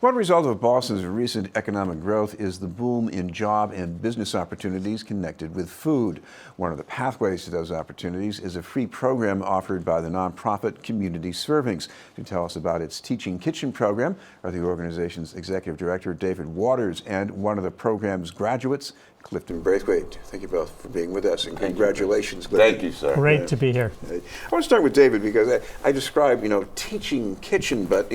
One result of Boston's recent economic growth is the boom in job and business opportunities connected with food. One of the pathways to those opportunities is a free program offered by the nonprofit Community Servings. To tell us about its Teaching Kitchen program are the organization's executive director, David Waters, and one of the program's graduates, Clifton Braithwaite. Thank you both for being with us, and congratulations, Clifton. Thank you, sir. Great to be here. I want to start with David because I described, teaching kitchen, but,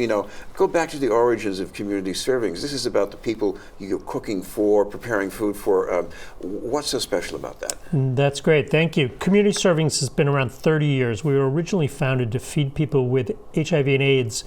go back to the origins of Community Servings. This is about the people you're cooking for, preparing food for. What's so special about that? That's great. Thank you. Community Servings has been around 30 years. We were originally founded to feed people with HIV and AIDS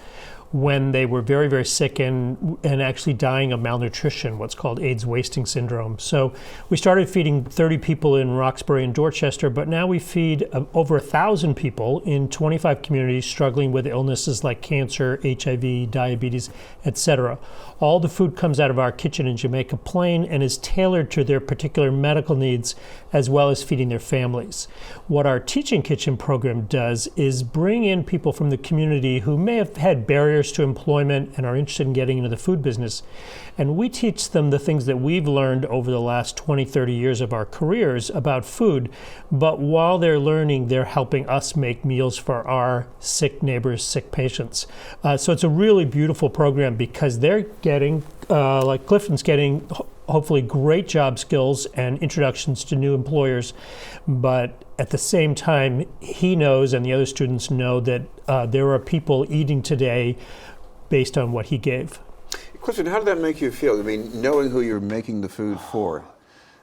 when they were very, very sick and actually dying of malnutrition, what's called AIDS wasting syndrome. So we started feeding 30 people in Roxbury and Dorchester, but now we feed over 1,000 people in 25 communities struggling with illnesses like cancer, HIV, diabetes, etc. All the food comes out of our kitchen in Jamaica Plain and is tailored to their particular medical needs as well as feeding their families. What our Teaching Kitchen program does is bring in people from the community who may have had barriers to employment and are interested in getting into the food business. And we teach them the things that we've learned over the last 20, 30 years of our careers about food. But while they're learning, they're helping us make meals for our sick neighbors, sick patients. So it's a really beautiful program because they're getting, like Clifton's getting, hopefully great job skills and introductions to new employers. But at the same time, he knows and the other students know that there are people eating today based on what he gave. Clifton, how did that make you feel? I mean, knowing who you're making the food for.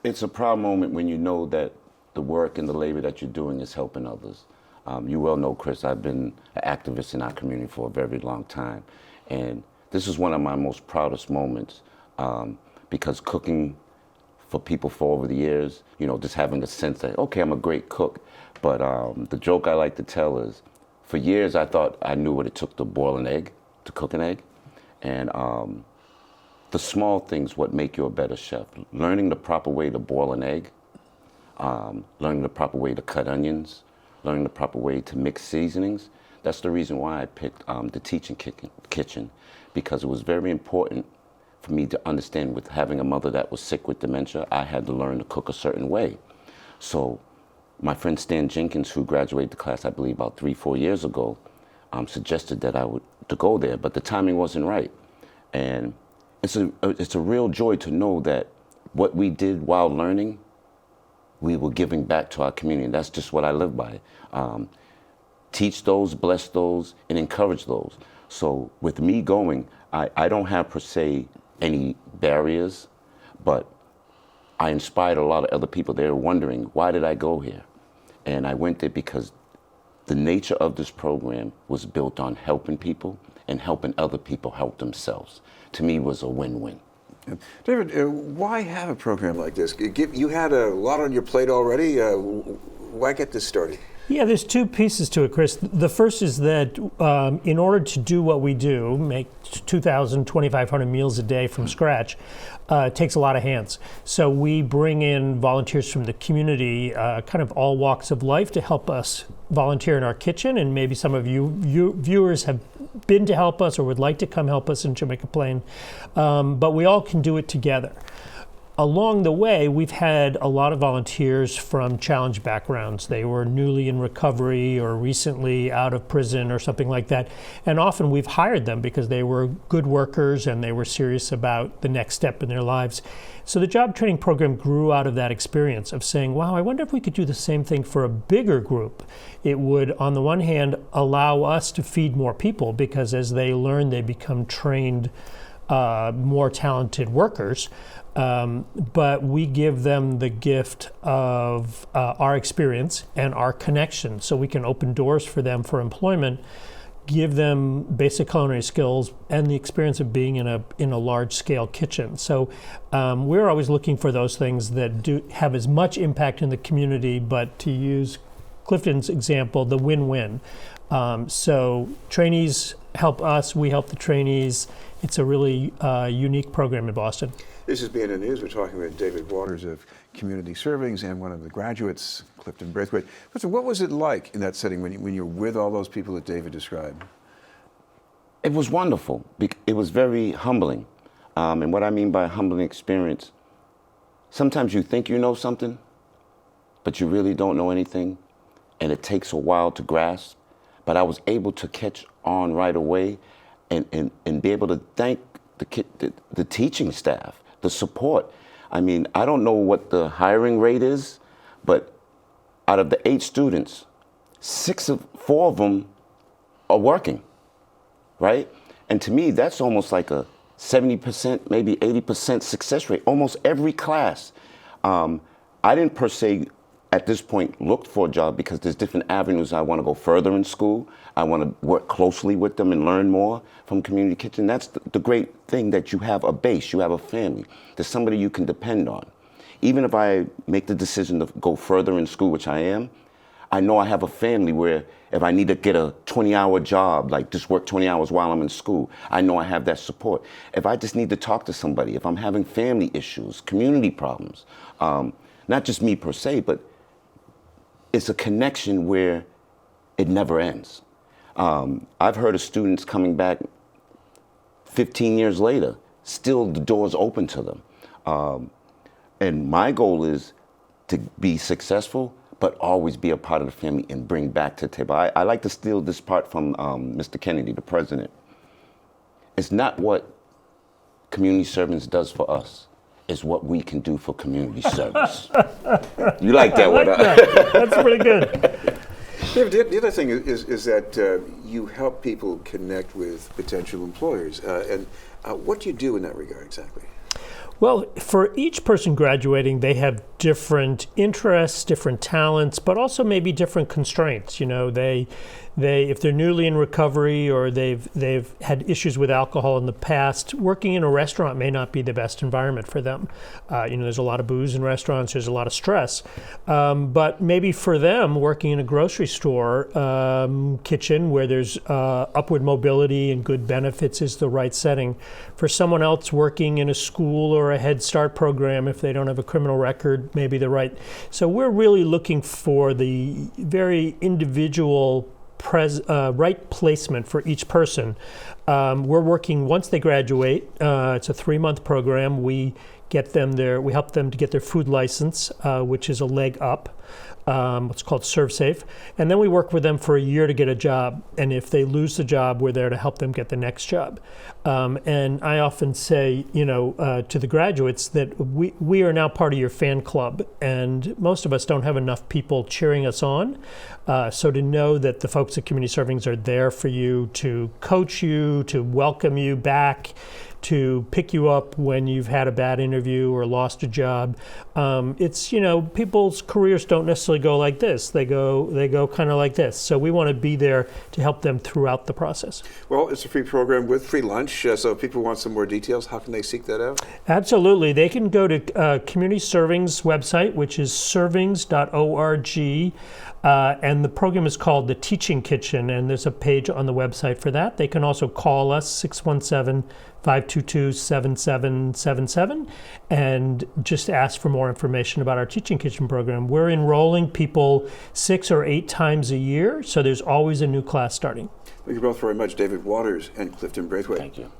It's a proud moment when you know that the work and the labor that you're doing is helping others. You well know, Chris, I've been an activist in our community for a very long time. And this is one of my most proudest moments because cooking for people for over the years, just having a sense that, okay, I'm a great cook. But the joke I like to tell is, for years I thought I knew what it took to boil an egg, to cook an egg. And the small things what make you a better chef. Learning the proper way to boil an egg, learning the proper way to cut onions, learning the proper way to mix seasonings. That's the reason why I picked the Teaching Kitchen, because it was very important for me to understand, with having a mother that was sick with dementia, I had to learn to cook a certain way. So my friend Stan Jenkins, who graduated the class, I believe about 3-4 years ago, suggested that I would to go there, but the timing wasn't right. And it's a real joy to know that what we did while learning, we were giving back to our community. And that's just what I live by. Teach those, bless those, and encourage those. So with me going, I don't have per se any barriers, but I inspired a lot of other people. They were wondering, why did I go here? And I went there because the nature of this program was built on helping people and helping other people help themselves. To me, it was a win-win. David, why have a program like this? You had a lot on your plate already. Why get this started? Yeah, there's two pieces to it, Chris. The first is that in order to do what we do, make 2,000, 2,500 meals a day from scratch, it takes a lot of hands. So we bring in volunteers from the community, kind of all walks of life, to help us volunteer in our kitchen. And maybe some of you viewers have been to help us or would like to come help us in Jamaica Plain. But we all can do it together. Along the way, we've had a lot of volunteers from challenged backgrounds. They were newly in recovery or recently out of prison or something like that. And often we've hired them because they were good workers and they were serious about the next step in their lives. So the job training program grew out of that experience of saying, wow, I wonder if we could do the same thing for a bigger group. It would, on the one hand, allow us to feed more people because as they learn, they become trained, more talented workers. But we give them the gift of our experience and our connection, so we can open doors for them for employment, give them basic culinary skills and the experience of being in a large-scale kitchen. So we're always looking for those things that do have as much impact in the community, but to use Clifton's example, the win-win. So trainees help us, we help the trainees. It's a really unique program in Boston. This is BNN News. We're talking with David Waters of Community Servings and one of the graduates, Clifton Braithwaite. Clifton, what was it like in that setting when you were with all those people that David described? It was wonderful. It was very humbling. And what I mean by humbling experience, sometimes you think you know something, but you really don't know anything, and it takes a while to grasp. But I was able to catch on right away and be able to thank the teaching staff, the support. I mean, I don't know what the hiring rate is, but out of the 8 students, 4 of them are working, right? And to me, that's almost like a 70%, maybe 80% success rate, almost every class. I didn't per se, at this point, look for a job because there's different avenues. I want to go further in school. I want to work closely with them and learn more from Community Kitchen. That's the great thing, that you have a base, you have a family. There's somebody you can depend on. Even if I make the decision to go further in school, which I am, I know I have a family where if I need to get a 20-hour job, like just work 20 hours while I'm in school, I know I have that support. If I just need to talk to somebody, if I'm having family issues, community problems, not just me per se, but it's a connection where it never ends. I've heard of students coming back 15 years later, still the door's open to them. And my goal is to be successful, but always be a part of the family and bring back to the table. I like to steal this part from Mr. Kennedy, the president. It's not what community service does for us, it's what we can do for community service. You like that one? That's pretty good. David, the other thing is that you help people connect with potential employers. And what do you do in that regard exactly? Well, for each person graduating, they have different interests, different talents, but also maybe different constraints. You know, they if they're newly in recovery or they've had issues with alcohol in the past, working in a restaurant may not be the best environment for them. You know, there's a lot of booze in restaurants, there's a lot of stress. But maybe for them, working in a grocery store kitchen where there's upward mobility and good benefits is the right setting. For someone else working in a school or a Head Start program, if they don't have a criminal record, maybe the right. So we're really looking for the very individual right placement for each person. We're working once they graduate. It's a 3-month program. We get them we help them to get their food license, which is a leg up. It's called ServeSafe. And then we work with them for a year to get a job. And if they lose the job, we're there to help them get the next job. And I often say, you know, to the graduates that we are now part of your fan club. And most of us don't have enough people cheering us on. So to know that the folks at Community Servings are there for you, to coach you, to welcome you back, to pick you up when you've had a bad interview or lost a job. It's, you know, people's careers don't necessarily go like this. They go kind of like this. So we want to be there to help them throughout the process. Well, it's a free program with free lunch. So if people want some more details, how can they seek that out? Absolutely. They can go to Community Servings website, which is servings.org. And the program is called the Teaching Kitchen, and there's a page on the website for that. They can also call us, 617-522-7777, and just ask for more information about our Teaching Kitchen program. We're enrolling people 6 or 8 times a year, so there's always a new class starting. Thank you both very much, David Waters and Clifton Braithwaite. Thank you.